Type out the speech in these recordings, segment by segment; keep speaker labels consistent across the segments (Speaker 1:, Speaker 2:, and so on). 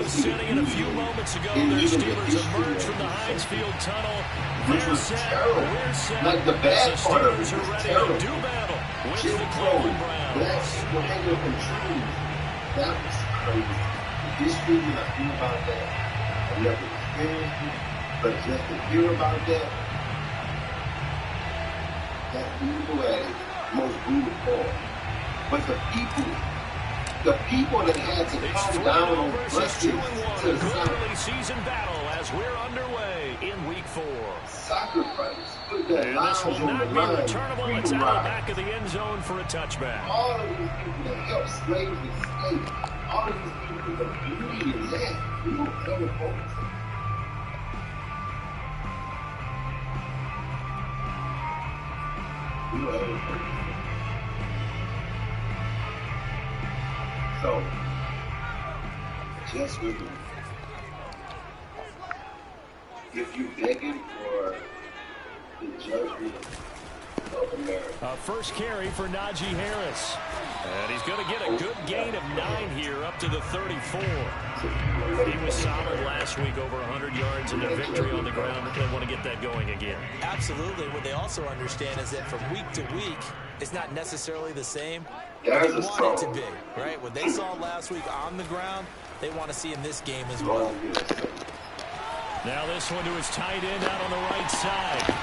Speaker 1: was sitting in a few moments ago. Their Steelers emerged from the Heinz Field tunnel. They're set. We're set.
Speaker 2: Like the bad
Speaker 1: as the
Speaker 2: part of it
Speaker 1: Steelers are
Speaker 2: was
Speaker 1: ready
Speaker 2: terrible.
Speaker 1: to do battle with
Speaker 2: Jim
Speaker 1: the
Speaker 2: Crow,
Speaker 1: Cleveland Browns.
Speaker 2: black people hanging up in trees. That was crazy. The history, when I hear about that, I never experienced it, but just to hear about that, that evil at its most brutal form. But the people that had to come down on buses to the
Speaker 1: early season battle as we're underway in week 4.
Speaker 2: sacrifice, put their
Speaker 1: And
Speaker 2: lives
Speaker 1: this will
Speaker 2: on the
Speaker 1: not be
Speaker 2: line,
Speaker 1: returnable. It's out of the back of the end zone for a touchback.
Speaker 2: all of these people that helped slaves escape, all of these people, the beauty in that, we don't ever focus on. We don't ever focus on. So, just remember, if you're begging for the judgment of America.
Speaker 1: First carry for Najee Harris. And he's going to get a good gain of 9 here up to the 34. He was solid last week, over 100 yards and a victory on the ground. They want to get that going again.
Speaker 3: Absolutely. What they also understand is that from week to week, it's not necessarily the same.
Speaker 2: There's
Speaker 3: They
Speaker 2: a
Speaker 3: want it
Speaker 2: strong.
Speaker 3: to be, right? What they saw last week on the ground, they want to see in this game as well.
Speaker 1: Now this one to his tight end out on the right side.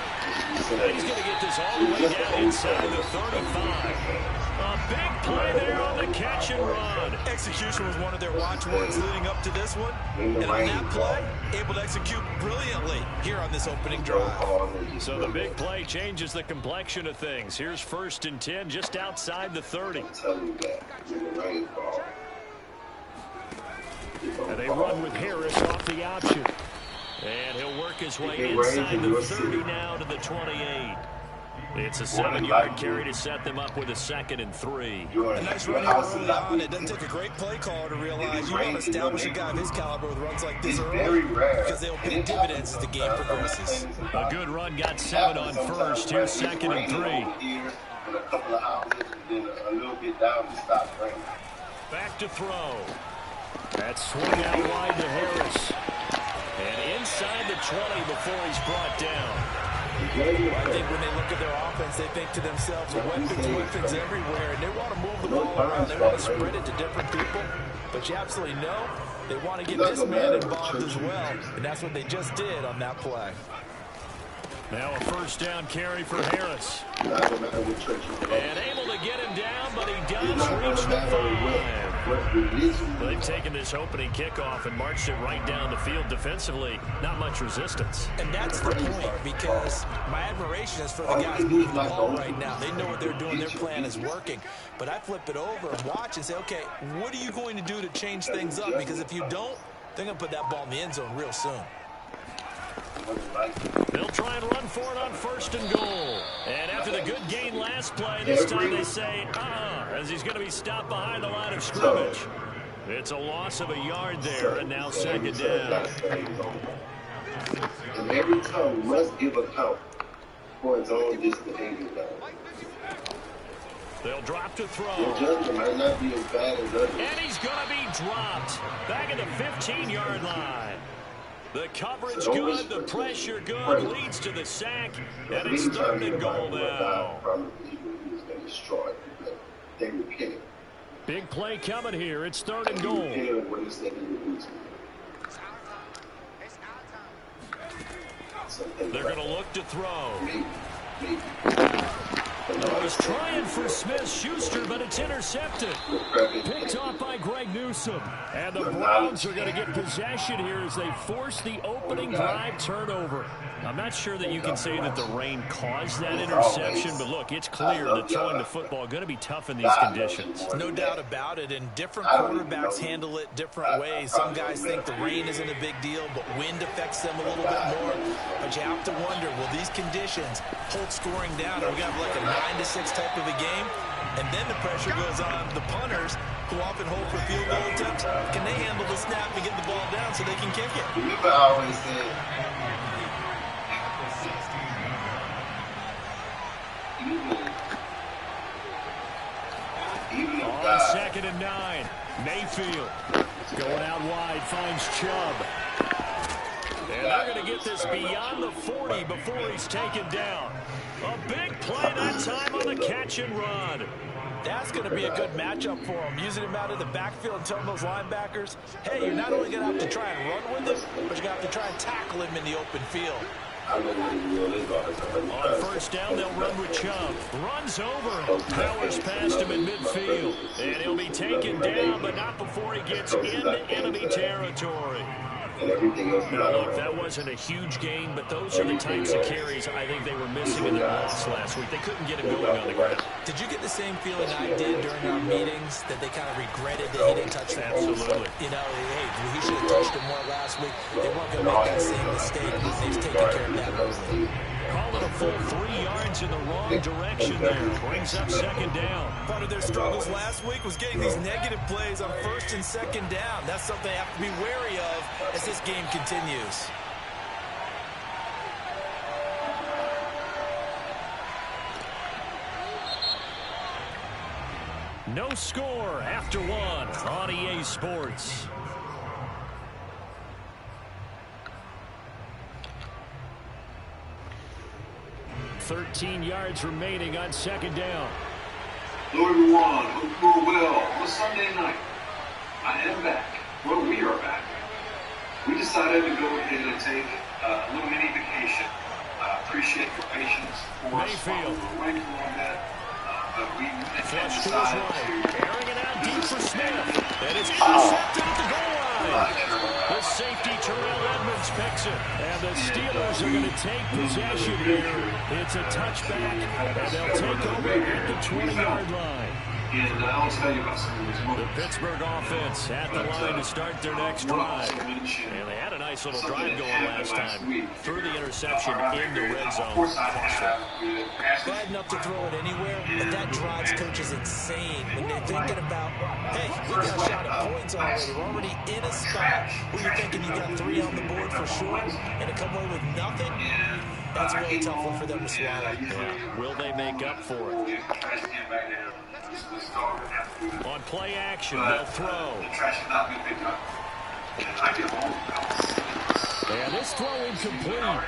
Speaker 1: He's going to get this all the way down inside the 35. A big play there on the catch and run.
Speaker 3: Execution was one of their watchwords leading up to this one. And on that play, able to execute brilliantly here on this opening drive.
Speaker 1: So the big play changes the complexion of things. Here's 1st and 10 just outside the 30. And they run with Harris off the option. And he'll work his way inside the 30 now to the 28. It's a 7-yard carry to set them up with a 2nd and 3.
Speaker 3: A nice run here early on. It doesn't take a great play caller to realize you want to establish a guy of his caliber with runs like this early because they'll pay dividends as the game progresses.
Speaker 1: A good run got 7 on 1st. Here's 2nd and 3. Back to throw. That swing out wide to Harris. And inside the 20 before he's brought down.
Speaker 3: I think when they look at their offense, they think to themselves, weapons everywhere, and they want to move the ball around. They want to spread it to different people. But you absolutely know they want to get this man involved as well, and that's what they just did on that play.
Speaker 1: Now a 1st down carry for Harris. And able to get him down, but he does reach the 5. They've taken this opening kickoff and marched it right down the field defensively. Not much resistance.
Speaker 3: And that's the point, because my admiration is for the guys moving the ball right now. They know what they're doing. Their plan is working. But I flip it over and watch and say, okay, what are you going to do to change things up? Because if you don't, they're going to put that ball in the end zone real soon.
Speaker 1: They'll try and run for it on 1st and goal. And after the good gain last play, this time they say, as he's going to be stopped behind the line of scrimmage. It's a loss of a yard there, and now 2nd down.
Speaker 2: And every time must give account for its own disbehavior.
Speaker 1: They'll drop to throw.
Speaker 2: Your judgment might not be as bad as others.
Speaker 1: And he's going to be dropped back at the 15-yard line. The coverage good, the pressure good, leads to the sack, and it's 3rd and goal now. Big play coming here. It's 3rd and goal. They're going to look to throw. He's trying for Smith-Schuster, but it's intercepted. Picked off by Greg Newsome. And the Browns are going to get possession here as they force the opening drive turnover. I'm not sure that you can say that the rain caused that interception, but look, it's clear that throwing the football is going to be tough in these conditions.
Speaker 3: No doubt about it, and different quarterbacks handle it different ways. Some guys think the rain isn't a big deal, but wind affects them a little bit more. But you have to wonder, will these conditions hold scoring down? Are we going to have like a 9-6 type of a game? And then the pressure goes on the punters, who often hold for field goal attempts. Can they handle the snap and get the ball down so they can kick it?
Speaker 2: Remember I always said, even
Speaker 1: on 2nd and 9, Mayfield. Going out wide, finds Chubb. And they're going to get this beyond the 40 before he's taken down. A big play that time on the catch and run.
Speaker 3: That's going to be a good matchup for him, using him out of the backfield and telling those linebackers, hey, you're not only going to have to try and run with him, but you're going to have to try and tackle him in the open field.
Speaker 1: On first down, they'll run with Chubb. Runs over, powers past him in midfield. And he'll be taken down, but not before he gets into enemy territory. Now, look, that wasn't a huge gain, but those are the types of carries I think they were missing in their loss last week. They couldn't get him going on the ground.
Speaker 3: Did you get the same feeling I did during our meetings, that they kind of regretted that he didn't touch the ball?
Speaker 1: Absolutely.
Speaker 3: You know, hey, he should have touched him more last week. They weren't going to make that same mistake. They've taken care of that early.
Speaker 1: Call it a full 3 yards in the wrong direction there. Brings up second down.
Speaker 3: Part of their struggles last week was getting these negative plays on first and second down. That's something they have to be wary of as this game continues.
Speaker 1: No score after one on EA Sports. $13 yards remaining on second down.
Speaker 4: Hello everyone, hope you're well. On a Sunday night, I am back. Well, we are back. We decided to go ahead and take a little mini vacation. I appreciate your patience for us while we were waiting on that. But we
Speaker 1: Flush to his
Speaker 4: decided
Speaker 1: right.
Speaker 4: to
Speaker 1: Airing it out deep for Smith. And it's intercepted at the goal line. The safety, Terrell Edmonds, picks it. And the Steelers are going to take possession here. It's a touchback, and they'll take over at the 20-yard line.
Speaker 4: And I'll tell you about some of these
Speaker 1: The
Speaker 4: moments.
Speaker 1: Pittsburgh offense at the line to start their next drive. And they had a nice little drive going last time. Threw the interception in the red zone.
Speaker 3: Bad enough to throw it anywhere, but that drives coaches insane when they're thinking about, hey, we got a shot at points already. We're already in a spot where you're thinking you got 3 on the board for sure, and to come away with nothing, that's a really tough one for them to swallow.
Speaker 1: Yeah. Will they make up for it? On play action, they'll throw. And this throw incomplete. Now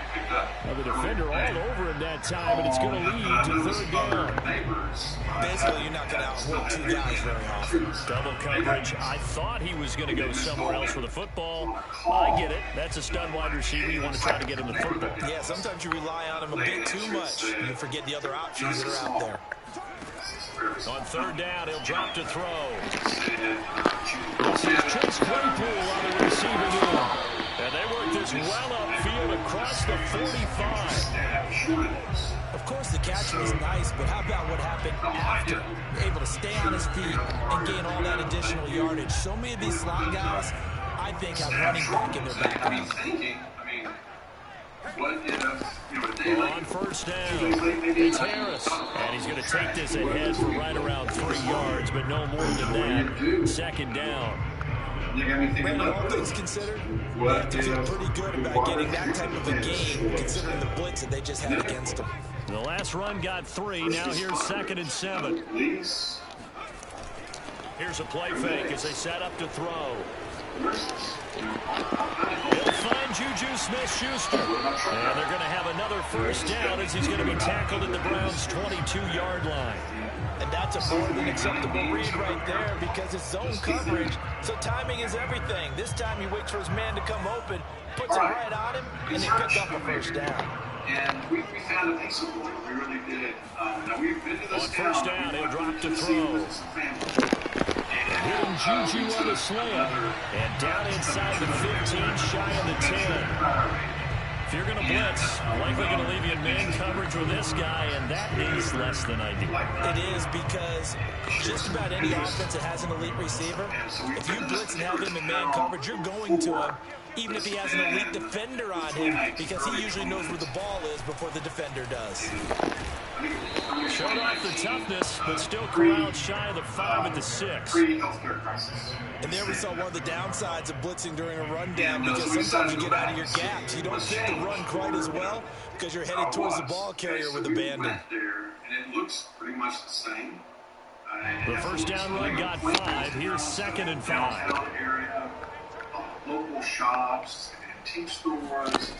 Speaker 1: the defender all over him that time, and it's going to lead to third down.
Speaker 3: Basically, you're not going to outwork 2 guys very often.
Speaker 1: Double coverage. I thought he was going to go somewhere else with the football. I get it. That's a stud wide receiver. You want to try to get him the football.
Speaker 3: Yeah, sometimes you rely on him a bit too much. You forget the other options that are out there.
Speaker 1: On third down, he'll drop to throw. This is Chase Claypool on the receiving end. And they work this well upfield across the 45.
Speaker 3: Of course, the catch was nice, but how about what happened after? Able to stay on his feet and gain all that additional yardage. So many of these slot guys, I think, have running back in their background.
Speaker 1: On first down, it's Harris. And he's going to take this ahead for right around 3 yards, but no more than that. Second down.
Speaker 3: Brandon, all things considered, they have to feel pretty good about getting that type of a game, considering the blitz that they just had against them.
Speaker 1: The last run got 3. Now here's 2nd and 7. Here's a play fake as they set up to throw. He'll find Juju Smith-Schuster. And they're going to have another first down as he's going to be tackled at the Browns' 22-yard line.
Speaker 3: And that's a more than acceptable read right there because it's zone coverage, so timing is everything. This time he waits for his man to come open, puts it right on him, and they pick up a first down.
Speaker 4: And we found a piece of work. We really did. Now we've been to this
Speaker 1: on first down, he'll drop to throw. Hitting Juju on the slam. And down inside the 15, shy of the 10. If you're going to blitz, likely going to leave you in man coverage with this guy, and that is less than ideal.
Speaker 3: It is because just about any offense that has an elite receiver, if you blitz and have him in man coverage, you're going to him, even if he has an elite defender on him, because he usually knows where the ball is before the defender does.
Speaker 1: Showed off the toughness, but still corralled shy of the 5 at the 6.
Speaker 3: And there we saw one of the downsides of blitzing during a rundown, because sometimes you get out of your gaps. You don't fit the run quite as well because you're headed towards the ball carrier with abandon.
Speaker 4: And it looks pretty much the same.
Speaker 1: The first down run got 5. Here's 2nd and 5.
Speaker 4: little shops, antique stores.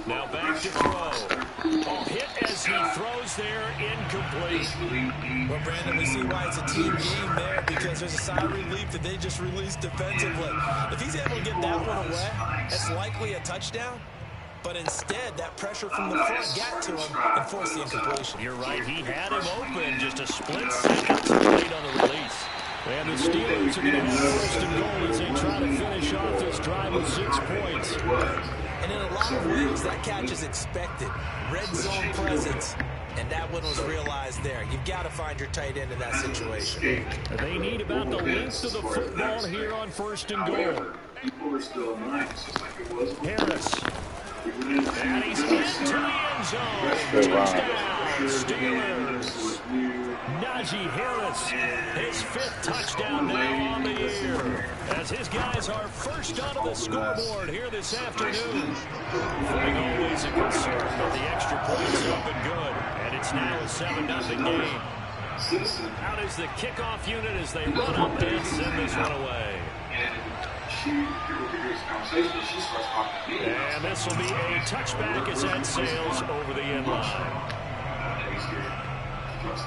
Speaker 1: Now back to throw. Oh, hit as he throws there, incomplete.
Speaker 3: Well, Brandon, we see why it's a team game there, because there's a sigh of relief that they just released defensively. If he's able to get that one away, that's likely a touchdown. But instead, that pressure from the front got to him and forced the incompletion.
Speaker 1: You're right. He had him open. Just a split second too late on the release. And the Steelers are going to have first and goal as they try to finish off this drive with 6 points.
Speaker 3: And in a lot of ways, that catch is expected. Red zone presence. And that one was realized there. You've got to find your tight end in that situation.
Speaker 1: They need about the length of the football here on first and goal. Harris. And he's into the end zone. Touchdown, Steelers. Najee Harris, his 5th touchdown now on the year, as his guys are first onto the scoreboard here this afternoon. Footing always a concern, but the extra points up and good, and it's now a 7-0 game. Out is the kickoff unit as they run up and send this one away. And this will be a touchback as that sails over the end line.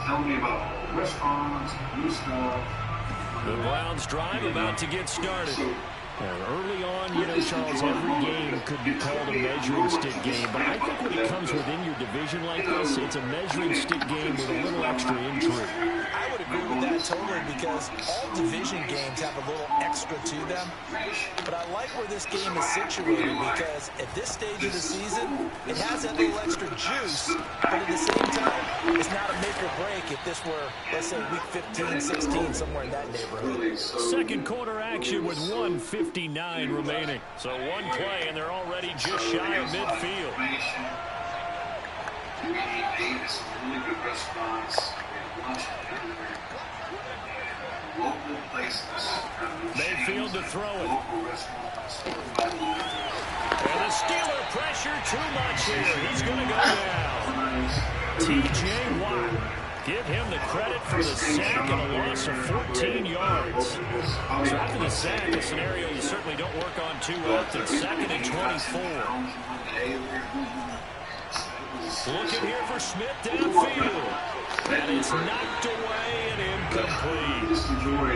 Speaker 4: Tell me about restaurants, new stuff.
Speaker 1: The Browns drive about to get started. Early on, you know, Charles, every game could be called a measuring stick game, but I think when it comes within your division like this, it's a measuring stick game with a little extra intrigue.
Speaker 3: I would agree with that totally, because all division games have a little extra to them. But I like where this game is situated, because at this stage of the season, it has that little extra juice, but at the same time, it's not a make or break if this were, let's say, week 15, 16, somewhere in that neighborhood.
Speaker 1: Second quarter action with 1:59 remaining. So one play, and they're already just shy of midfield.
Speaker 4: We ate some really good restaurants. Lunch everywhere. Local places.
Speaker 1: Mayfield to throw it. And the Steeler pressure too much here. He's going to go down. T.J. Watt. Give him the credit for the sack and a loss of 14 yards. So after the sack, a scenario you certainly don't work on too often. 2nd and 24. Looking here for Smith downfield. And it's knocked away and incomplete.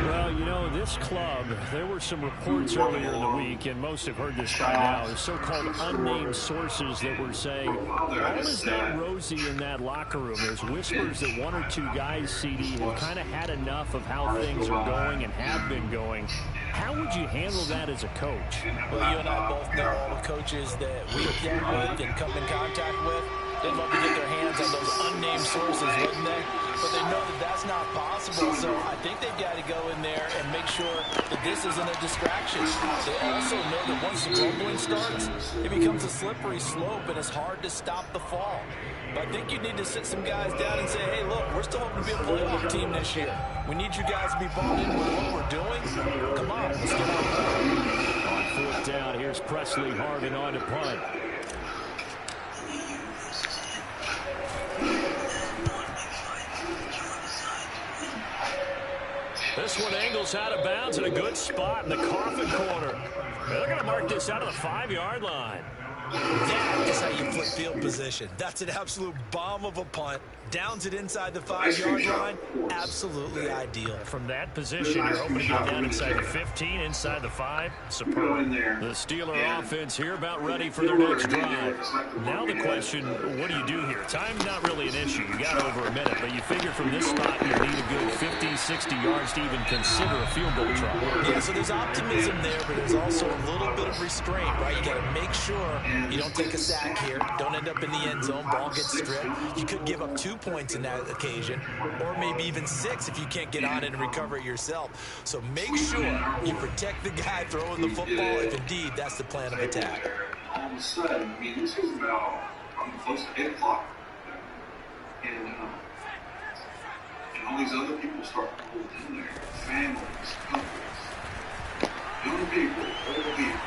Speaker 1: Well, you know, this club, there were some reports earlier in the week, and most have heard this by now, the so-called unnamed sources that were saying, all is not rosy in that locker room. There's whispers that 1 or 2 guys, CD, have kind of had enough of how things are going and have been going. How would you handle that as a coach?
Speaker 3: Well, you and I both know all the coaches that we've dealt with and come in contact with. They'd love to get their hands on those unnamed sources, wouldn't they? But they know that that's not possible, so I think they've got to go in there and make sure that this isn't a distraction. They also know that once the rumbling starts, it becomes a slippery slope, and it's hard to stop the fall. But I think you need to sit some guys down and say, hey, look, we're still hoping to be a playoff team this year. We need you guys to be bought in with what we're doing. Come on, let's get on board.
Speaker 1: On 4th down, here's Presley Harvin on to punt. This one angles out of bounds in a good spot in the coffin corner. They're going to mark this out of the 5-yard line.
Speaker 3: That is how you flip field position. That's an absolute bomb of a punt. Downs it inside the 5-yard line. Absolutely ideal.
Speaker 1: From that position, you're hoping to get down inside the 15, inside the 5. Superb. The Steeler offense here about ready for their next drive. Now the question, what do you do here? Time's not really an issue. You got over a minute, but you figure from this spot you need a good 50, 60 yards to even consider a field goal try.
Speaker 3: Yeah, so there's optimism there, but there's also a little bit of restraint, right? You got to make sure you don't take a sack here. Don't end up in the end zone. Ball gets stripped. You could give up 2 points in that occasion, or maybe even 6 if you can't get on it and recover it yourself. So make sure you protect the guy throwing the football if indeed that's the plan of attack.
Speaker 4: All of a sudden, I mean, this was about close to 8 o'clock. And all these other people start pulled in there. Families, couples, young people, old people.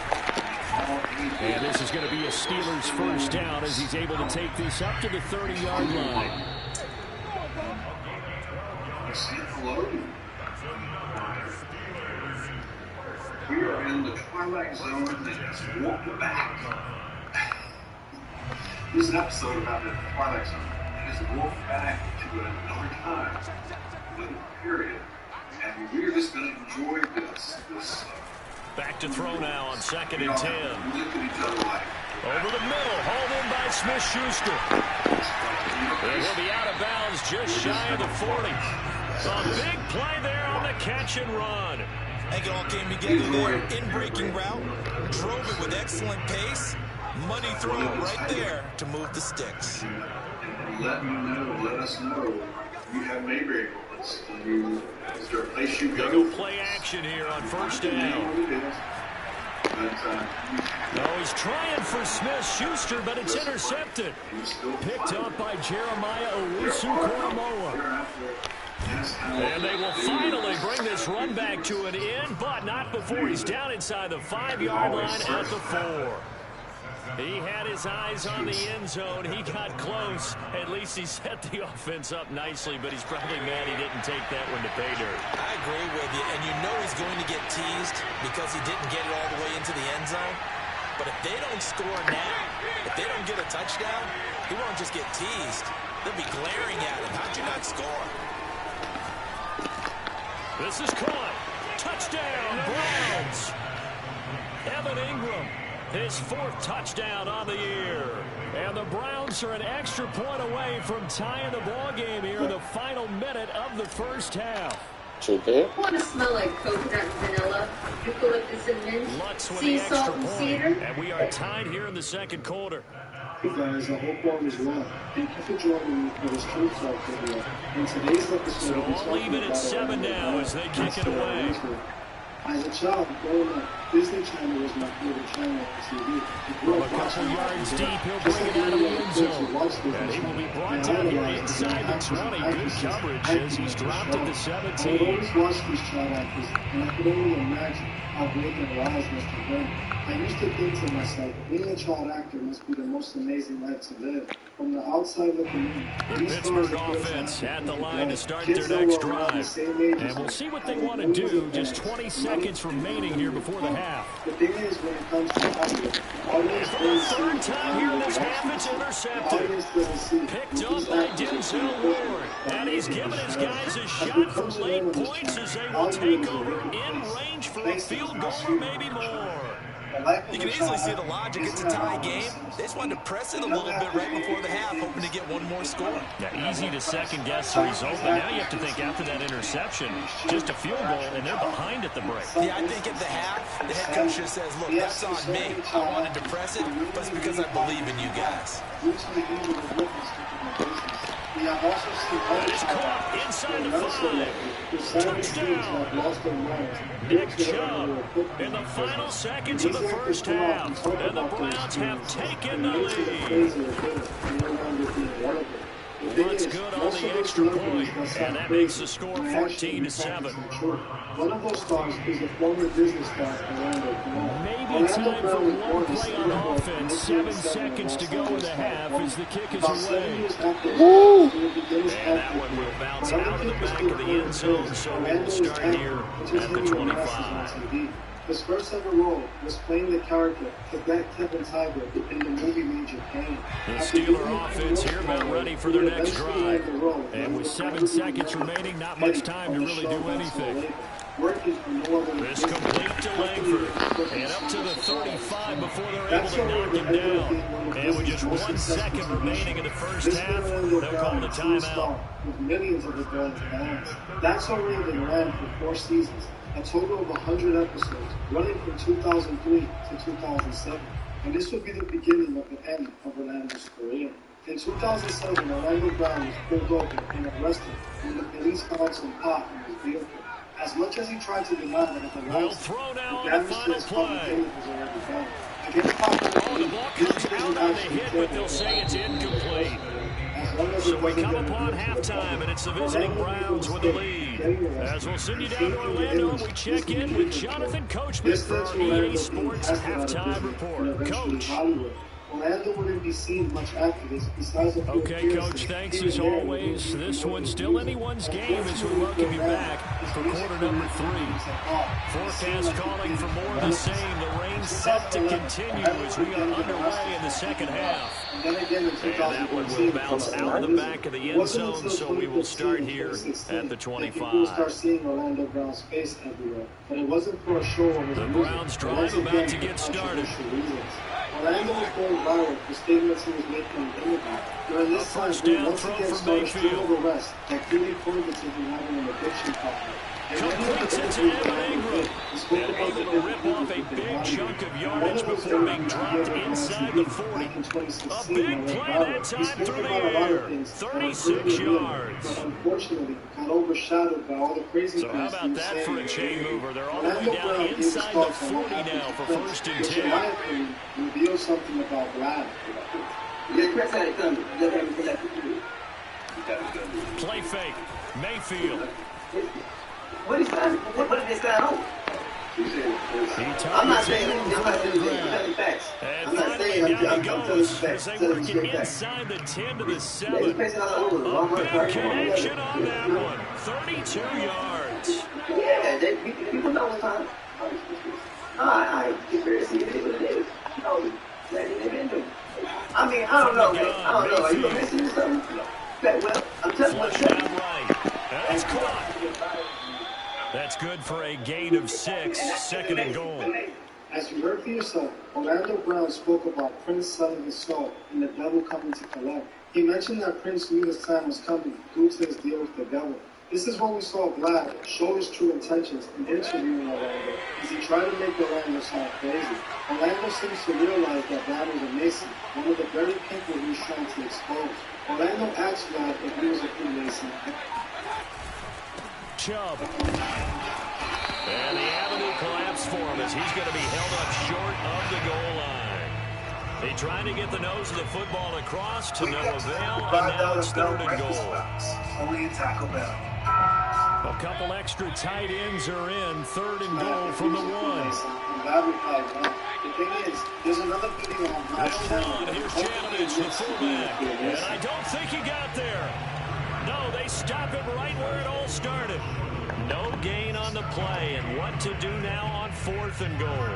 Speaker 1: And this is going to be a Steelers first down as he's able to take this up to the 30-yard line.
Speaker 4: We are in the twilight end zone and just walked back. There's an episode about the Twilight Zone. He just walked back to another time, another period, and we're just going to enjoy this.
Speaker 1: Back to throw now on 2nd and 10.
Speaker 4: We look at each other like,
Speaker 1: over the middle, hauled in by Smith-Schuster. It will be out of bounds just shy of the 40. A big play there on the catch and run.
Speaker 3: I think it all came together there. In-breaking route, drove it with excellent pace. Money throw right there to move the sticks.
Speaker 4: And let us know you have Mayberry bullets. Is there a place you go?
Speaker 1: They'll play action here on 1st down. No, he's trying for Smith-Schuster, but it's intercepted. Picked up by Jeremiah Owusu-Koramoah. And they will finally bring this run back to an end, but not before he's down inside the 5-yard line at the 4. He had his eyes on the end zone. He got close. At least he set the offense up nicely, but he's probably mad he didn't take that one to pay dirt.
Speaker 3: I agree with you, and you know he's going to get teased because he didn't get it all the way into the end zone. But if they don't score now, if they don't get a touchdown, he won't just get teased. They'll be glaring at him. How'd you not score?
Speaker 1: This is caught. Touchdown, Browns. Evan Ingram. His 4th touchdown on the year. And the Browns are an extra point away from tying the ball game here in the final minute of the 1st half.
Speaker 5: Want to smell like coconut and vanilla, eucalyptus and mint,
Speaker 1: Lutz with
Speaker 5: sea
Speaker 1: the
Speaker 5: salt
Speaker 1: extra
Speaker 5: and
Speaker 1: point.
Speaker 5: cedar?
Speaker 1: And we are tied here in the 2nd quarter.
Speaker 6: Hey guys, I hope all is well. Thank you for joining me for this Truth Talk video. In today's episode,
Speaker 1: So
Speaker 6: we're
Speaker 1: I'll leave it at 7 now as they kick it away.
Speaker 6: As a child, growing up, Disney Channel was my favorite channel on TV.
Speaker 1: From a couple yards deep, he'll bring it out of the end zone. And he will be brought down here inside the 20. Good coverage as he's dropped at the 17.
Speaker 6: I would always watch these child actors, and I could only imagine how great their lives must have been. I used to think to myself, being a child actor must be the most amazing life to live. From the outside looking in,
Speaker 1: The Pittsburgh offense at the line to start their next drive. And we'll see what they want to do. Just 20 seconds remaining here before the half.
Speaker 6: The thing is, when it comes to Hollywood, audience
Speaker 1: For the 3rd time here in this half, it's intercepted. Picked up by Denzel Ward. And he's given his guys a shot for late points as they will take over in range for a field goal or maybe more.
Speaker 3: You can easily see the logic. It's a tie game. They just wanted to press it a little bit right before the half, hoping to get one more score.
Speaker 1: Yeah, easy to second-guess the result, but now you have to think after that interception, just a field goal, and they're behind at the break.
Speaker 3: Yeah, I think at the half, the head coach just says, look, that's on me. I wanted to press it, but it's because I believe in you guys.
Speaker 1: That is caught inside the 5. Touchdown. Nick Chubb in the final seconds of the 1st half. And the Browns have taken the lead. Lutz good on the extra point, and that makes the score 14-7.
Speaker 6: One of those stars is the former Disney star,
Speaker 1: Maybe time for one play on offense. 7 seconds to go in the half as the kick is away. And that one will bounce out of the back of the end zone, so we will start here at the 25.
Speaker 6: His first ever role was playing the character Cadet Kevin Tiger in the movie Major Payne.
Speaker 1: The Steeler offense here about ready for their next drive. And with 7 seconds remaining, not much time to really do anything. This complete to Langford. And up to the 35 before they're able to knock him down. And with just 1 second remaining in the 1st half, they'll call the timeout.
Speaker 6: With millions of adult fans. That's already been ran for 4 seasons. A total of 100 episodes, running from 2003 to 2007. And this would be the beginning of the end of Orlando's career. In 2007, Orlando Brown was pulled over and arrested when the police found some pot in his vehicle. As much as he tried to deny that it
Speaker 1: We'll
Speaker 6: was,
Speaker 1: throw now
Speaker 6: the
Speaker 1: on the
Speaker 6: damage to
Speaker 1: final
Speaker 6: his public
Speaker 1: play.
Speaker 6: image was already done. Against Pop,
Speaker 1: Oh, the ball comes out on the hit, but they'll say it's incomplete. So we come upon halftime, and it's the visiting Browns with the lead. As we'll send you down to Orlando, we check in with Jonathan Coachman for our EA Sports Halftime Report. Coach.
Speaker 6: Orlando wouldn't be seen much after this besides the
Speaker 1: Okay, Coach, thanks as always. This one's still anyone's game as we welcome you back for quarter number 3. Forecast calling for more of the same. The rain set to continue as we are underway in the second half.
Speaker 6: And then again in 2014,
Speaker 1: that one will bounce out of the back of the end zone, so we will start here at the 25.
Speaker 6: We'll start seeing Orlando Brown's face everywhere. But it wasn't for a show or
Speaker 1: the Browns drive about to get started.
Speaker 6: Orlando was going viral for statements he was making on the interview. During this time, he once again started string of arrests that clearly pointed to him having an addiction problem.
Speaker 1: Completes it to Evan Ingram. And able to rip off a big chunk of yardage before being dropped inside the 40. A big play that time through the air. 36 yards.
Speaker 6: But unfortunately, got overshadowed by all the crazy
Speaker 1: So how about that for a chain mover? They're all the way down inside the 40 now for 1st and 10.
Speaker 6: In my opinion, reveals something about Vlad.
Speaker 1: Play fake. Mayfield.
Speaker 7: What did this guy on?
Speaker 1: I'm not saying anything facts. And finally down he goes as they work it inside the 10 to the 7. A big connection on that one. 32 yards.
Speaker 7: Yeah, people know what's on. I get very see it what it is. I mean, I don't know, man. I don't know. Are you going to listen to something? Well, I'm telling you.
Speaker 1: That's caught. That's good for a gain of 6, 2nd and goal.
Speaker 6: As you heard for yourself, Orlando Brown spoke about Prince selling his soul and the devil coming to collect. He mentioned that Prince knew his time was coming due to his deal with the devil. This is when we saw Vlad show his true intentions in interviewing Orlando, as he tried to make Orlando sound crazy. Orlando seems to realize that Vlad was a Mason, one of the very people he was trying to expose. Orlando asked Vlad if he was a Freemason.
Speaker 1: Chubb. And the avenue collapsed for him as he's going to be held up short of the goal line. They tried to get the nose of the football across to no avail, and now it's 3rd and goal.
Speaker 7: Only a Taco Bell.
Speaker 1: A couple extra tight ends are in. 3rd and goal from the 1.
Speaker 6: The thing is, there's another video on
Speaker 1: Madden. Here's Janovich, the fullback. And I don't think he got there. No, they stop him right where it all started. No gain on the play, and what to do now on 4th and goal.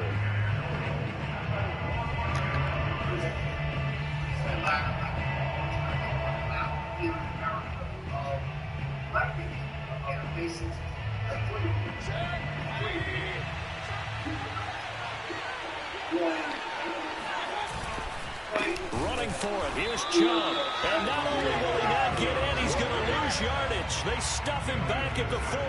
Speaker 1: Running for it, here's Chubb. And not only will he not get in, he's going to lose yardage. They stuff him back at the 4.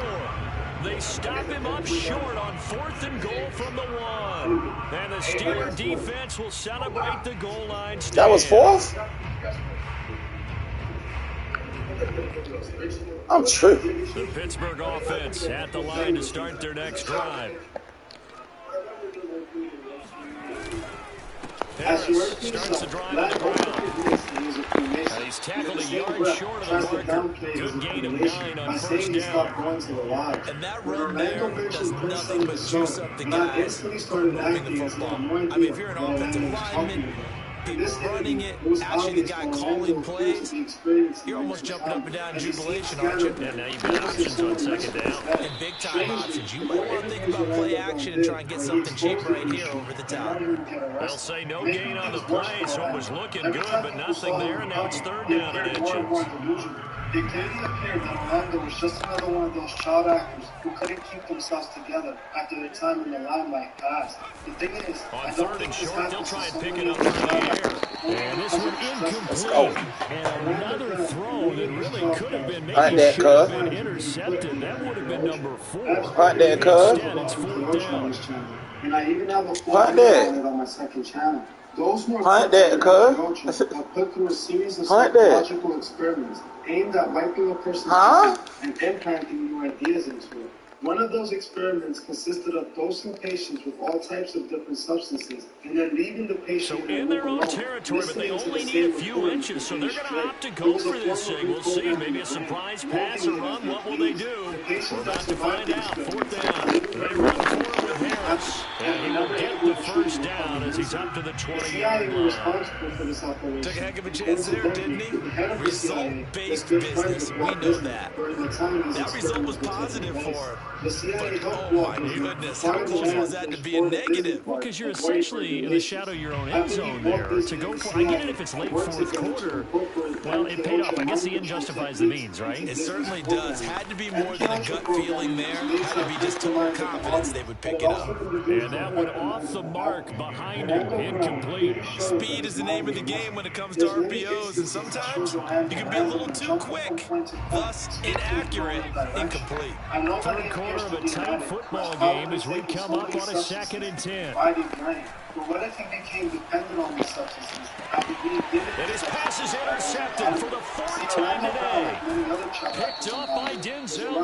Speaker 1: They stop him up short on 4th and goal from the 1. And the Steeler defense will celebrate the goal line stand.
Speaker 8: That was 4th? I'm tripping.
Speaker 1: The Pittsburgh offense at the line to start their next drive. Harris starts the drive on the ground. And he's tackled a yard short of the marker. Good gain of 9 on 1st down.
Speaker 3: And that run there does nothing but juice up the guys moving the football. I mean, if you're an offensive lineman, people running it, actually the guy calling plays, you're almost jumping up and down in jubilation, aren't you?
Speaker 1: And now you've got options on 2nd down.
Speaker 3: And big-time options. You might want to think about play action and try and get something cheap right here over the top.
Speaker 1: They'll say no gain on the play, so it was looking good, but nothing there, and now it's 3rd down and inches.
Speaker 6: It clearly appeared that Orlando was just another one of those child actors who couldn't keep themselves together after their time in the limelight passed. The thing is,
Speaker 1: on 3rd and short, they'll try and pick it up through the air. And this one incomplete. And another throw that really could have been, maybe should have been intercepted. That would have been number 4.
Speaker 8: Right there, cuz.
Speaker 1: Instead, it's 4th down.
Speaker 6: And I even have a
Speaker 8: Right there.
Speaker 6: on my 2nd channel. Those who
Speaker 8: Right there, cuz.
Speaker 6: have put through a series of psychological experiments aimed at wiping a person's mind and implanting new ideas into it. One of those experiments consisted of dosing patients with all types of different substances and then leaving the patient
Speaker 1: in their own territory, but they only need a few inches, so they're going to opt to go for this thing. We'll see. Maybe a surprise pass or run. What will they do? We're about to find out. 4th down. They run for it with Harris. And he will get the first down as he's up to the 20-yard line.
Speaker 3: Took a heck of a chance there, didn't he? Result-based business. We know that. That result was positive for him. But, oh, my goodness, how close was that to being negative?
Speaker 1: Well, because you're essentially in the shadow of your own end zone there. To go for, I get it if it's late fourth quarter. Well, it paid off. I guess the end justifies the means, right?
Speaker 3: It certainly does. Had to be more than a gut feeling there. Had to be just total confidence they would pick it up.
Speaker 1: And that one off the mark behind him. Incomplete.
Speaker 3: Speed is the name of the game when it comes to RPOs, and sometimes you can be a little too quick, thus inaccurate, incomplete.
Speaker 1: Third quarter of a tight football game as we come up on a 2nd and 10.
Speaker 6: But what if he became dependent on these substances?
Speaker 1: And his pass is intercepted for the 4th time today. Picked up by Denzel.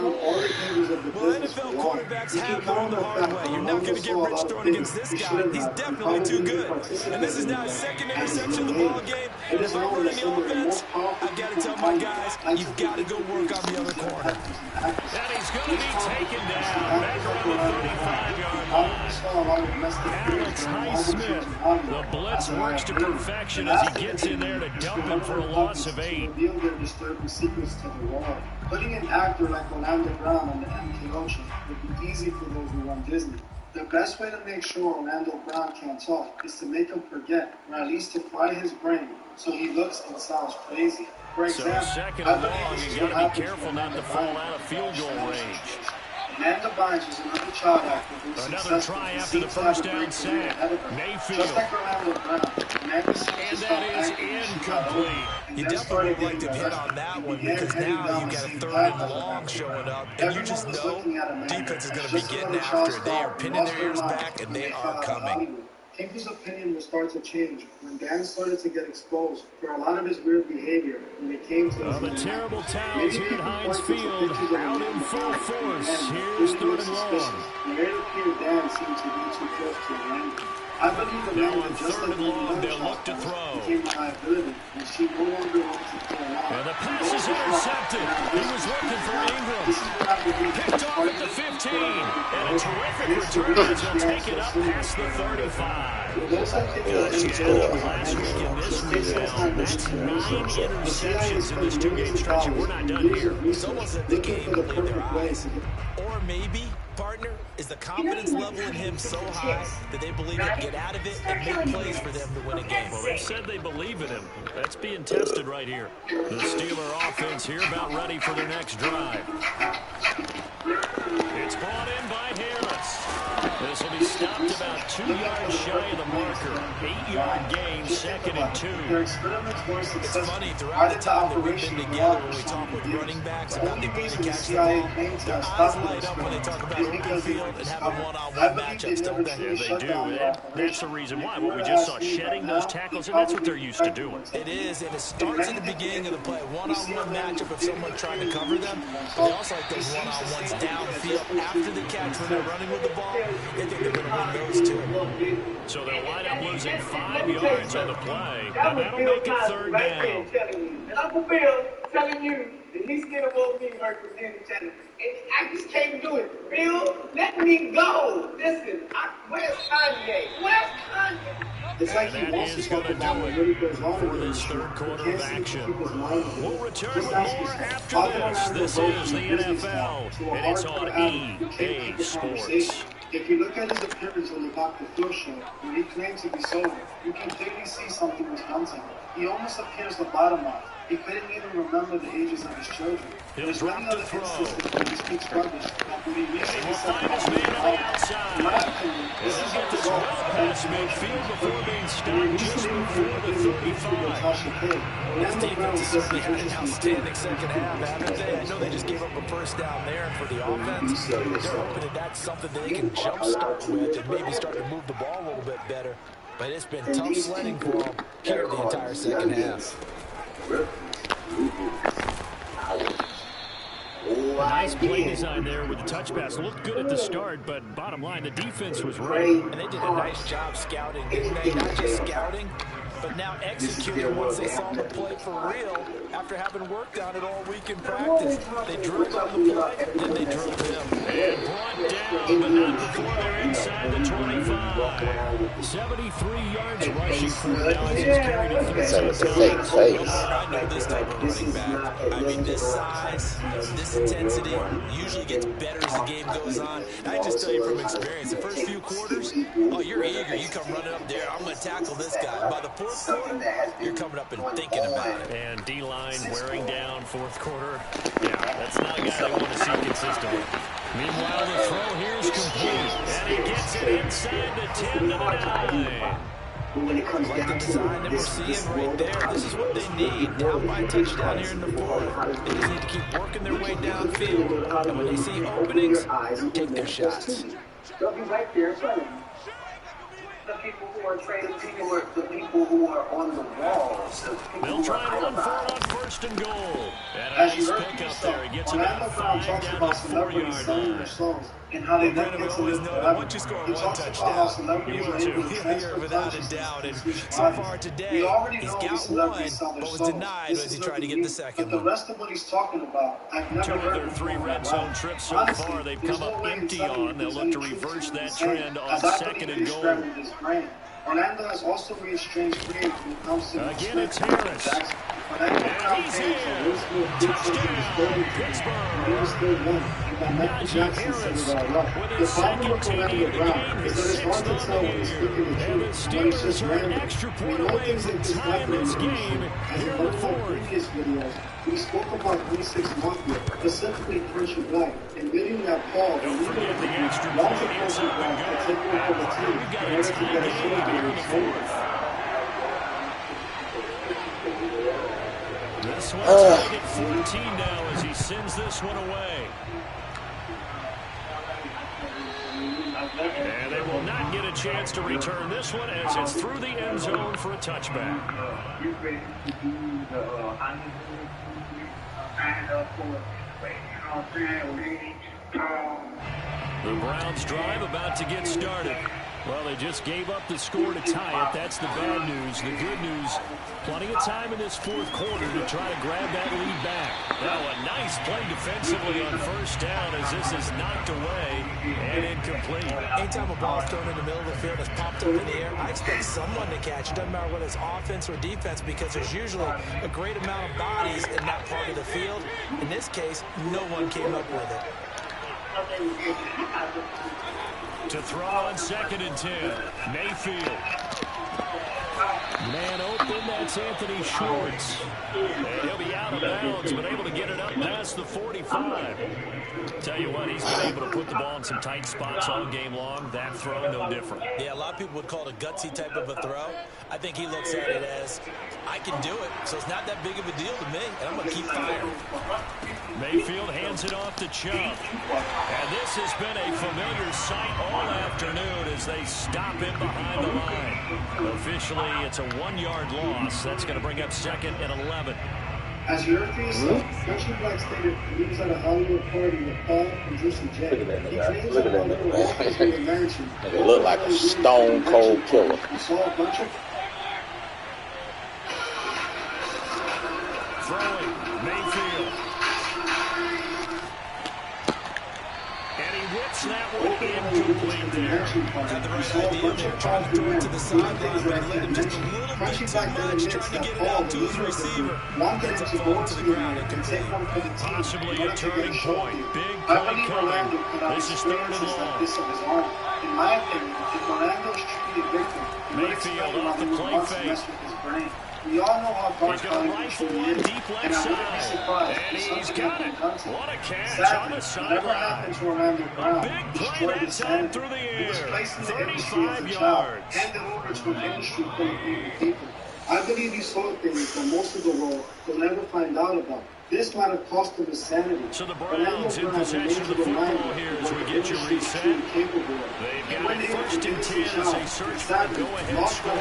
Speaker 3: Well, NFL quarterbacks have learned the hard way. You're not going to get rich throwing against this guy. He's definitely too good. And this is now his 2nd interception of the ball game. And if I'm running the offense, I've got to tell my guys, you've got to go work on the other corner.
Speaker 1: And he's going to be taken down. Back around the 35-yard line. Alex Highsmith. The blitz works to perfection as he gets in there to dump him for a loss of 8.
Speaker 6: Putting an actor like Orlando Brown on the MK Ultra would be easy for those who run Disney. The best way to make sure Orlando Brown can't talk is to make him forget, or at least to fry his brain so he looks and sounds crazy. For example,
Speaker 1: so 2nd and long, you got to be careful not to fall out of field goal range.
Speaker 6: Amanda Bynes is another child actor.
Speaker 1: Another try after the first down sack. Mayfield.
Speaker 6: Just like Orlando Brown.
Speaker 1: And that is incomplete.
Speaker 3: You definitely would like to hit on that one because now you've got a 3rd and long showing up, and you just know defense is going to be getting after it. They are pinning their ears back, and they are coming.
Speaker 6: People's opinion will start to change when Dan started to get exposed for a lot of his weird behavior when it came to
Speaker 1: the terrible towns here at Heinz Field, out in full force. Here's 3rd and long.
Speaker 6: It appeared Dan seemed to be too close to Orlando. I believe the
Speaker 1: now on 3rd and long, they'll look to throw.
Speaker 6: And she no longer wants to throw out.
Speaker 1: And the pass is intercepted. He was looking for Ingram. Picked off at the 15. And a terrific return as he'll take it up past the 35. Last week in this rebound, that's 9 interceptions in this 2-game stretch, and we're not done here.
Speaker 3: It's almost like they can't even believe their eyes. Or maybe, partner, is the confidence level in him so high that they believe he can get out of it and make plays for them to win a game.
Speaker 1: Well, they said they believe in him. That's being tested right here. The Steeler offense here about ready for their next drive. It's brought in by Harris. This will be stopped about 2 yards shy of the marker. 8-yard gain, 2nd and 2.
Speaker 3: It's funny, throughout the time that we've been together when we talk with running backs about the ability to catch the ball, their eyes light up when they talk about open field and having one-on-one matchups, don't they?
Speaker 1: Yeah, they do. That's the reason why. What we just saw, shedding those tackles, and that's what they're used to doing.
Speaker 3: It is, and it starts at the beginning of the play. One-on-one matchup of someone trying to cover them, but they also like those one-on-ones downfield after the catch when they're running with the ball. They think they're going to win those too.
Speaker 1: So they'll wind up losing 5 yards on the play, and that'll make it 3rd down.
Speaker 7: And Uncle Bill telling you that he's getting what me hurt with him, and I just can't do it. Bill, let me go. Listen, where's Kanye? Where's Kanye?
Speaker 1: And that is going to do it for this 3rd quarter of action. We'll return with more after this. This is the NFL, and it's on EA Sports.
Speaker 6: If you look at his appearance on the Dr. Phil show, when he claimed to be sober, you can clearly see something was done to him. He almost appears to bottom out. He couldn't even remember the ages of his children.
Speaker 1: He'll drop the throw.
Speaker 6: He speaks rubbish.
Speaker 1: He will find his man on the outside. He'll get this well past midfield before being stopped just before the 35.
Speaker 3: This defense has certainly had an outstanding 2nd half, haven't they? I know they just gave up a first down there, and for the offense, they're hoping that that's something they can jumpstart with and maybe start to move the ball a little bit better. But it's been tough sledding for them here the entire 2nd half.
Speaker 1: Nice play design there with the touch pass. Looked good at the start, but bottom line, the defense was right.
Speaker 3: And they did a nice job scouting, didn't they? Not just scouting, but now executed once they saw the play for real after having worked on it all week in practice. They drilled on the play, then they drilled him.
Speaker 1: And brought down, but not before they're inside the 25. 73 yards rushing for Dallas. He's carried it through.
Speaker 8: It's a fake face.
Speaker 3: I know this type of running back. I mean, this size, this intensity usually gets better as the game goes on. I just tell you from experience, the first few quarters, oh, you're eager. You come running up there. I'm going to tackle this guy. By the fourth quarter, you're coming up and thinking about it.
Speaker 1: And D-line wearing down fourth quarter. Yeah, that's not a guy they want to see consistently. Meanwhile, the throw here is complete. And he gets it inside the 10 to the 9.
Speaker 3: Like the design that we're seeing right there, this is what they need. Down by a touchdown here in the fourth. They just need to keep working their way downfield. And when they see openings, take their shots.
Speaker 7: They'll be right there in front of you. The people who are training, the people who are on the walls.
Speaker 1: They'll try and run for it on first and goal. And a
Speaker 6: As you
Speaker 1: nice
Speaker 6: heard
Speaker 1: pick up
Speaker 6: yourself,
Speaker 1: there. He gets
Speaker 6: Orlando
Speaker 1: about
Speaker 6: Brown
Speaker 1: 5
Speaker 6: talks
Speaker 1: down
Speaker 6: about
Speaker 1: to the
Speaker 6: celebrities
Speaker 1: 4-yard
Speaker 6: selling
Speaker 1: line.
Speaker 6: their songs and how they never
Speaker 3: Brandon
Speaker 6: get to
Speaker 3: always
Speaker 6: live
Speaker 3: know that
Speaker 6: forever.
Speaker 3: once you score
Speaker 6: He
Speaker 3: one
Speaker 6: talks about how
Speaker 3: touchdown,
Speaker 6: celebrities
Speaker 3: you
Speaker 6: are
Speaker 3: are
Speaker 6: able to
Speaker 3: here
Speaker 6: transfer
Speaker 3: without a
Speaker 6: consciousness
Speaker 3: doubt. And
Speaker 6: to each
Speaker 3: so
Speaker 6: body.
Speaker 3: far today,
Speaker 6: We already
Speaker 3: he's
Speaker 6: know these
Speaker 3: got
Speaker 6: celebrities
Speaker 3: one,
Speaker 6: sell their
Speaker 3: but was
Speaker 6: songs.
Speaker 3: denied
Speaker 6: This
Speaker 3: as he
Speaker 6: is
Speaker 3: tried to
Speaker 6: nothing
Speaker 3: get
Speaker 6: new.
Speaker 3: the second
Speaker 6: But the
Speaker 3: one.
Speaker 6: rest of what he's talking about, I've never
Speaker 1: Two of
Speaker 6: heard
Speaker 1: their
Speaker 6: before
Speaker 1: 3
Speaker 6: in my
Speaker 1: red zone
Speaker 6: life.
Speaker 1: trips so
Speaker 6: Honestly,
Speaker 1: far. They've
Speaker 6: there's
Speaker 1: come
Speaker 6: no
Speaker 1: up
Speaker 6: way in
Speaker 1: empty
Speaker 6: telling
Speaker 1: on. They'll
Speaker 6: there's
Speaker 1: look
Speaker 6: any
Speaker 1: to
Speaker 6: truth
Speaker 1: reverse
Speaker 6: to
Speaker 1: that
Speaker 6: this saying,
Speaker 1: trend on
Speaker 6: as I
Speaker 1: second
Speaker 6: believe
Speaker 1: and
Speaker 6: he's
Speaker 1: goal.
Speaker 6: grabbing his brain. Orlando has also reexchanged free when it comes to
Speaker 1: Again, it's Harris. And he's in. Touchdown, Pittsburgh.
Speaker 6: He was still one. And by Michael Jackson set it all up.
Speaker 1: With
Speaker 6: The
Speaker 1: his
Speaker 6: problem with
Speaker 1: second TD
Speaker 6: Orlando
Speaker 1: of the
Speaker 6: Brown
Speaker 1: game,
Speaker 6: is
Speaker 1: his
Speaker 6: that it's hard
Speaker 1: 6th
Speaker 6: to
Speaker 1: on
Speaker 6: tell
Speaker 1: the
Speaker 6: when he's
Speaker 1: year.
Speaker 6: speaking the
Speaker 1: And the
Speaker 6: truth and when it's
Speaker 1: Steelers
Speaker 6: just
Speaker 1: are an
Speaker 6: random.
Speaker 1: extra
Speaker 6: We
Speaker 1: point
Speaker 6: know
Speaker 1: away
Speaker 6: things
Speaker 1: from
Speaker 6: like this
Speaker 1: tying
Speaker 6: happen in
Speaker 1: this
Speaker 6: the
Speaker 1: game
Speaker 6: industry. As
Speaker 1: here
Speaker 6: in
Speaker 1: in
Speaker 6: one
Speaker 1: the
Speaker 6: of my
Speaker 1: fourth.
Speaker 6: previous videos, we spoke about 26 Mafia, specifically Country Black, admitting that Paul, the
Speaker 1: Don't
Speaker 6: leader
Speaker 1: forget
Speaker 6: of the
Speaker 1: the
Speaker 6: group,
Speaker 1: extra
Speaker 6: loves
Speaker 1: point.
Speaker 6: the
Speaker 1: It's
Speaker 6: Country
Speaker 1: up and
Speaker 6: Black to
Speaker 1: good.
Speaker 6: take over the team
Speaker 1: We've got
Speaker 6: in
Speaker 1: a
Speaker 6: order to
Speaker 1: tie
Speaker 6: get a
Speaker 1: game
Speaker 6: shot
Speaker 1: here in
Speaker 6: at
Speaker 1: the
Speaker 6: his
Speaker 1: fourth. This one tied at 14 now as he sends this one away. And they will not get a chance to return this one as it's through the end zone for a touchback. The Browns drive about to get started. Well, they just gave up the score to tie it. That's the bad news. The good news, plenty of time in this fourth quarter to try to grab that lead back. Now, a nice play defensively on first down as this is knocked away and incomplete.
Speaker 3: Anytime a ball's thrown in the middle of the field, it's popped up in the air, I expect someone to catch it. Doesn't matter whether it's offense or defense because there's usually a great amount of bodies in that part of the field. In this case, no one came up with it.
Speaker 1: To throw on 2nd and 10. Mayfield. Man open, that's Anthony Schwartz. And he'll be out of bounds, but able to get it up past the 45. Tell you what, he's been able to put the ball in some tight spots all game long. That throw, no different.
Speaker 3: Yeah, a lot of people would call it a gutsy type of a throw. I think he looks at it as, I can do it, so it's not that big of a deal to me, and I'm going to keep firing.
Speaker 1: Mayfield hands it off to Chubb. And this has been a familiar sight all afternoon as they stop him behind the line. Officially, it's a 1-yard loss. That's going to bring up 2nd and 11.
Speaker 6: As you heard for yourself, Country Black stated he was at a Hollywood party with Paul and Juicy J.
Speaker 8: Look at that
Speaker 6: He
Speaker 8: nigga.
Speaker 6: claims
Speaker 8: Look at
Speaker 6: that
Speaker 8: that
Speaker 6: while they were walking through the
Speaker 8: nigga.
Speaker 6: mansion,
Speaker 8: Nigga look like a stone cold killer.
Speaker 6: he saw a bunch of
Speaker 1: Throwing, Mayfield. And he whips that one incomplete there.
Speaker 3: Had the right idea there, trying to throw it to the sideline, but he let him just a little bit too much, trying to get it out to his receiver. Ends up falling to the ground incomplete.
Speaker 1: Possibly a turning point. Big play coming. This is 3rd and long.
Speaker 6: In my opinion, if Orlando's treated victim,
Speaker 1: Mayfield off the play fake.
Speaker 6: We all know how dark
Speaker 1: He's going to rifle one deep left side. And he's got it. What a catch on the sideline. A big play that time through the air. 35 yards.
Speaker 6: Handed over to an industry full of evil people. I believe he saw things that most of the world will never find out about. This might have cost him his sanity.
Speaker 1: So the Browns in possession of the football here as we get you reset. They've got it first and 10 as they search for a go-ahead score.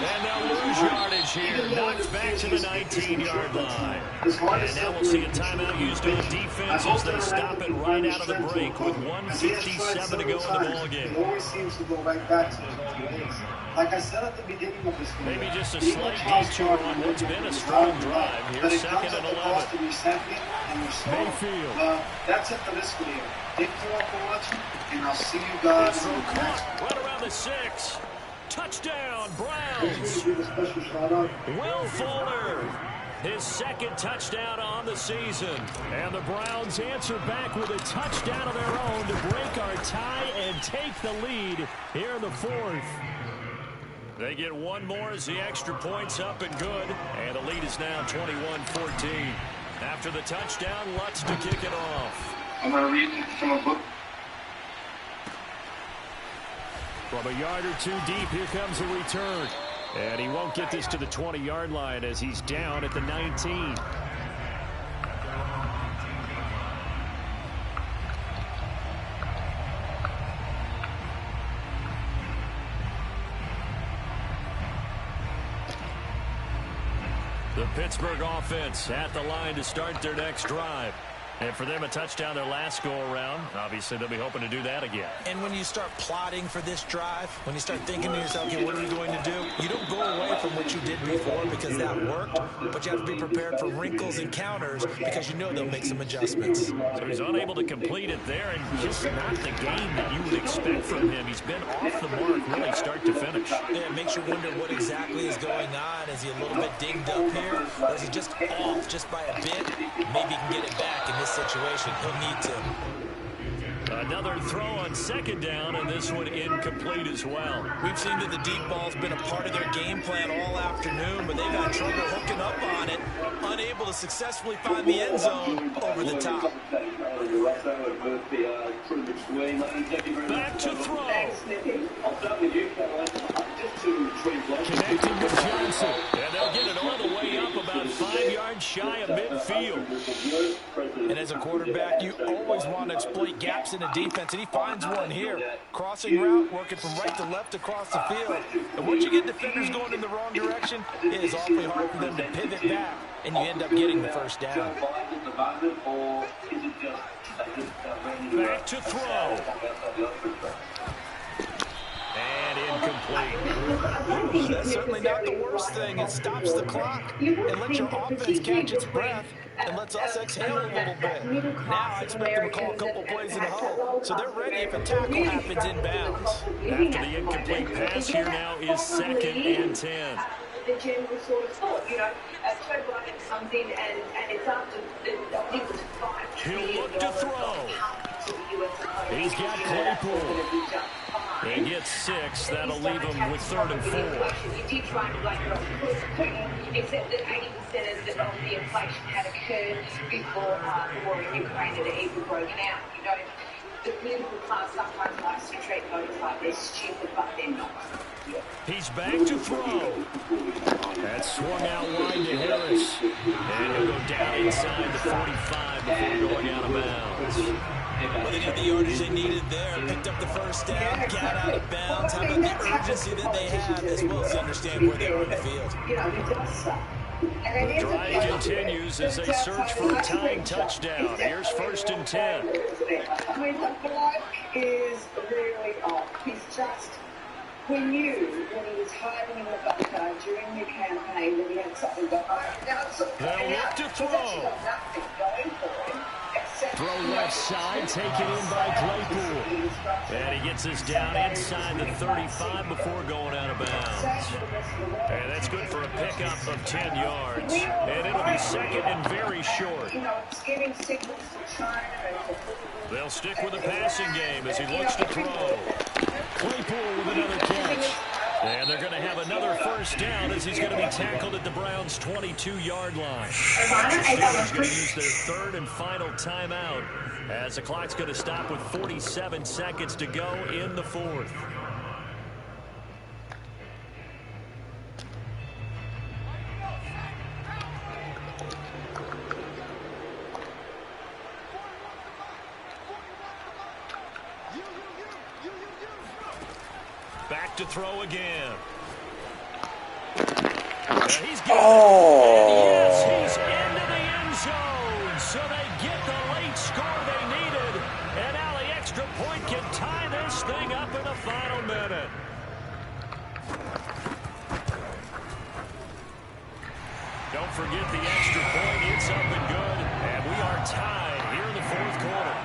Speaker 1: And they'll lose yardage here. Knocked back to the 19-yard line. And now we'll see a timeout used on defense as they stop it right out of the break with 1:57 to go in the ballgame.
Speaker 6: He always seems to go right back to his ways. Like I said at the beginning of this game,
Speaker 1: maybe just a slight detour on what's been a strong drive. Here's second and 11. Mayfield.
Speaker 6: Well, that's it for this video. Thank you all for watching, and I'll see you guys in the next one.
Speaker 1: Right around the 6. Touchdown, Browns. Will Fuller. His second touchdown on the season. And the Browns answer back with a touchdown of their own to break our tie and take the lead here in the 4th. They get one more as the extra point's up and good. And the lead is now 21-14. After the touchdown, Lutz to kick it off.
Speaker 2: I'm going to read from a book.
Speaker 1: From a yard or two deep, here comes a return. And he won't get this to the 20-yard line as he's down at the 19. The Pittsburgh offense at the line to start their next drive. And for them, a touchdown their last go-around. Obviously, they'll be hoping to do that again.
Speaker 3: And when you start plotting for this drive, when you start thinking to yourself, okay, what are we going to do? You don't go away from what you did before because that worked, but you have to be prepared for wrinkles and counters because you know they'll make some adjustments.
Speaker 1: So he's unable to complete it there, and just not the game that you would expect from him. He's been off the mark really start to finish.
Speaker 3: Yeah, it makes you wonder what exactly is going on. Is he a little bit dinged up here, or is he just off just by a bit? Maybe he can get it back in this situation. He'll need to.
Speaker 1: Another throw on second down, and this one incomplete as well.
Speaker 3: We've seen that the deep ball's been a part of their game plan all afternoon, but they've had trouble hooking up on it, unable to successfully find the end zone over the top.
Speaker 1: Back to throw. Connecting with Johnson. And they'll get it all the way up about 5 yards shy of midfield.
Speaker 3: And as a quarterback, you always want to exploit gaps in the defense, and he finds one here. Crossing route, working from right to left across the field. And once you get defenders going in the wrong direction, it is awfully hard for them to pivot back, and you end up getting the first down.
Speaker 1: Back to throw. And incomplete.
Speaker 3: That's certainly not the worst thing. It stops the clock and lets your offense catch its breath and lets us exhale a little bit. Now I expect them to call a couple plays in the huddle, so they're ready if a tackle happens inbounds.
Speaker 1: After the incomplete pass, here now is 2nd and 10.
Speaker 5: The general sort of thought, you know, Joe Biden comes in and it's up to he was $5 billion.
Speaker 1: He'll look to throw. He's got Claypool. He gets 6. That'll leave him with 3rd and 4.
Speaker 5: You did try to blame it on the except that 80% of the inflation had occurred before the war in Ukraine had even broken out. You know, the political class sometimes likes to treat voters like they're stupid, but they're not.
Speaker 1: He's back to throw. That's swung out wide to Harris. And he'll go down inside the 45 before going out of bounds.
Speaker 3: Well, they got the yardage they needed there, picked up the first down, got out of bounds. How about the urgency that they have, as well as understand where they are in the field?
Speaker 1: The drive continues as they search for a tying touchdown. Here's 1st and 10.
Speaker 7: I mean, the bloke is really off. He's just, we knew when he was hiding in the bunker during the campaign that he had something behind. Now it's
Speaker 1: they'll look to throw.
Speaker 7: nothing going for him.
Speaker 1: Throw left side, taken in by Claypool. And he gets us down inside the 35 before going out of bounds. And that's good for a pickup of 10 yards. And it'll be 2nd and very short. They'll stick with the passing game as he looks to throw. Claypool with another catch. And they're going to have another first down as he's going to be tackled at the Browns' 22-yard line. The Steelers going to use their 3rd and final timeout as the clock's going to stop with 47 seconds to go in the 4th. to throw again. He's
Speaker 8: Oh.
Speaker 1: and yes, he's into the end zone. So they get the late score they needed. And now the extra point can tie this thing up in the final minute. Don't forget the extra point. It's up and good. And we are tied here in the fourth quarter.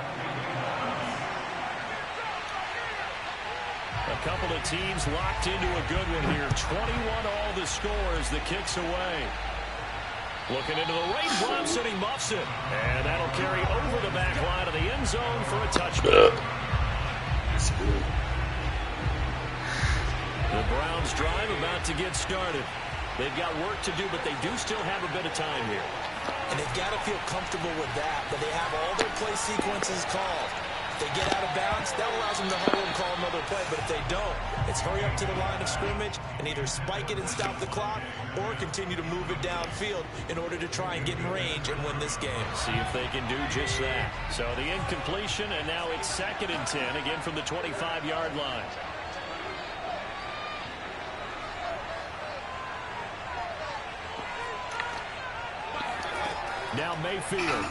Speaker 1: A couple of teams locked into a good one here. 21 all the score as the kick's away. Looking into the raindrops and he muffs it. And that'll carry over the back line of the end zone for a touchback. The Browns drive about to get started. They've got work to do, but they do still have a bit of time here.
Speaker 3: And they've got to feel comfortable with that they have all their play sequences called. If they get out of bounds, that allows them to huddle and call another play. But if they don't, it's hurry up to the line of scrimmage and either spike it and stop the clock or continue to move it downfield in order to try and get in range and win this game.
Speaker 1: See if they can do just that. So the incompletion, and now it's 2nd and 10, again from the 25-yard line. Now Mayfield.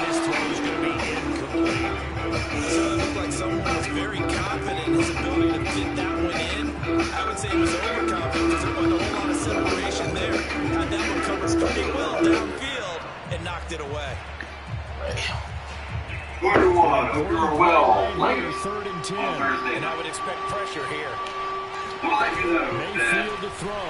Speaker 1: His throw is going to be incomplete.
Speaker 3: So it looked like someone was very confident in his ability to get that one in. I would say he was overconfident because there wasn't a whole lot of separation there. Had that one covered pretty well downfield and knocked it away.
Speaker 4: Quarter one, hope you're well. Late
Speaker 1: 3rd and 10.
Speaker 4: on Thursday
Speaker 3: And I
Speaker 4: night.
Speaker 3: would expect pressure here.
Speaker 4: I'll let you know
Speaker 1: Mayfield
Speaker 4: that
Speaker 1: to throw.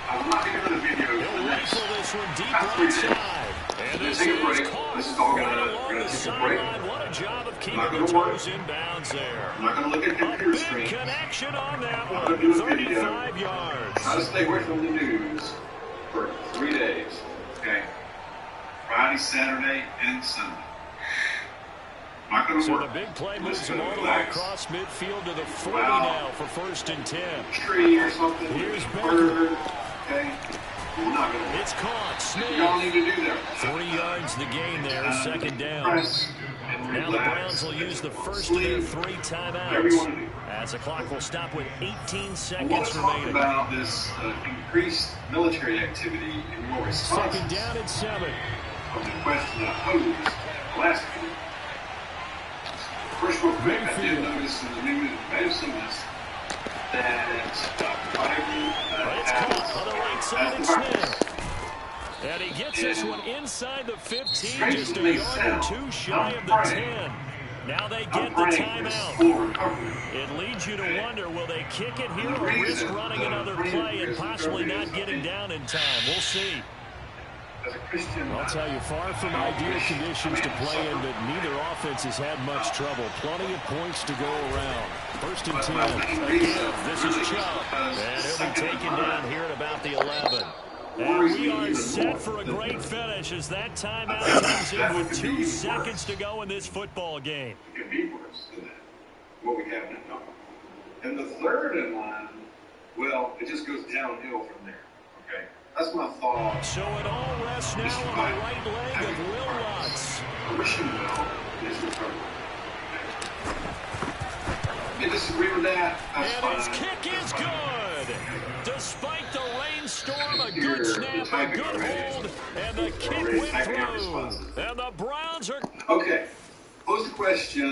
Speaker 4: I will not be doing the video for
Speaker 1: He'll
Speaker 4: the next
Speaker 1: rifle this one deep
Speaker 4: about 3
Speaker 1: right
Speaker 4: days.
Speaker 1: side. And
Speaker 4: Let's
Speaker 1: this
Speaker 4: take a
Speaker 1: is
Speaker 4: break.
Speaker 1: caught.
Speaker 4: This is all
Speaker 1: Right
Speaker 4: we're
Speaker 1: along
Speaker 4: gonna
Speaker 1: the
Speaker 4: take a break.
Speaker 1: sideline. What a job of keeping
Speaker 4: Not
Speaker 1: the
Speaker 4: gonna work.
Speaker 1: toes in bounds there.
Speaker 4: I'm not going to look at the
Speaker 1: A
Speaker 4: computer
Speaker 1: big
Speaker 4: screen.
Speaker 1: connection on that
Speaker 4: I'm
Speaker 1: one.
Speaker 4: going to do a video.
Speaker 1: 35 yards.
Speaker 4: Try to stay away from the news for 3 days. Okay? Friday, Saturday, and Sunday. Not going to
Speaker 1: So
Speaker 4: work.
Speaker 1: the big play
Speaker 4: I'm
Speaker 1: moves
Speaker 4: just
Speaker 1: him
Speaker 4: gonna
Speaker 1: all the way
Speaker 4: relax.
Speaker 1: across midfield to the 40
Speaker 4: Wow.
Speaker 1: now for 1st and 10.
Speaker 4: Tree or something.
Speaker 1: Here's
Speaker 4: Bird. Okay? We're not going to
Speaker 1: It's caught.
Speaker 4: Y'all
Speaker 1: Smith.
Speaker 4: need to do that.
Speaker 1: 40 yards the gain there. 2nd down.
Speaker 4: Press and
Speaker 1: Now the
Speaker 4: relax.
Speaker 1: Browns will use the first of their 3
Speaker 4: Whatever you
Speaker 1: timeouts.
Speaker 4: want to do.
Speaker 1: As the clock will stop with 18
Speaker 4: I want
Speaker 1: seconds
Speaker 4: to talk
Speaker 1: remaining.
Speaker 4: about this increased military activity in your response
Speaker 1: 2nd down and 7.
Speaker 4: from the question I posed last week. First, real quick, I did notice in the news, you may have seen this, that Biden
Speaker 1: But it's caught on the right side
Speaker 4: has
Speaker 1: of
Speaker 4: the virus.
Speaker 1: Smith. And he gets this one inside the 15, just a
Speaker 4: Strangely
Speaker 1: yard or
Speaker 4: sound.
Speaker 1: 2 shy of the
Speaker 4: I'm
Speaker 1: 10. Now they
Speaker 4: I'm
Speaker 1: get the
Speaker 4: praying for
Speaker 1: timeout.
Speaker 4: full recovery.
Speaker 1: It leads you to wonder, will they kick it here or risk running another play and possibly not getting down in time? We'll see.
Speaker 4: As a Christian,
Speaker 1: I'll tell you, far from ideal conditions to play in, but neither offense has had much trouble. Plenty of points to go around. 1st and 10. Again, this is Chubb. And he'll be taken down here at about the 11. And we are set for a great finish as that timeout comes in with 2 seconds to go in this football game.
Speaker 4: it can be worse than that. What we have now. And the third in line, well, it just goes downhill from there. Okay? That's my thought.
Speaker 1: So it all rests now on the right leg of Will Lutz.
Speaker 4: Wishing well is recovery. You disagree with that? That's
Speaker 1: And his
Speaker 4: fine.
Speaker 1: kick is good. Despite the rainstorm, a good snap, a good hold, and the kick went through. And the Browns are...
Speaker 4: Okay. Pose the question.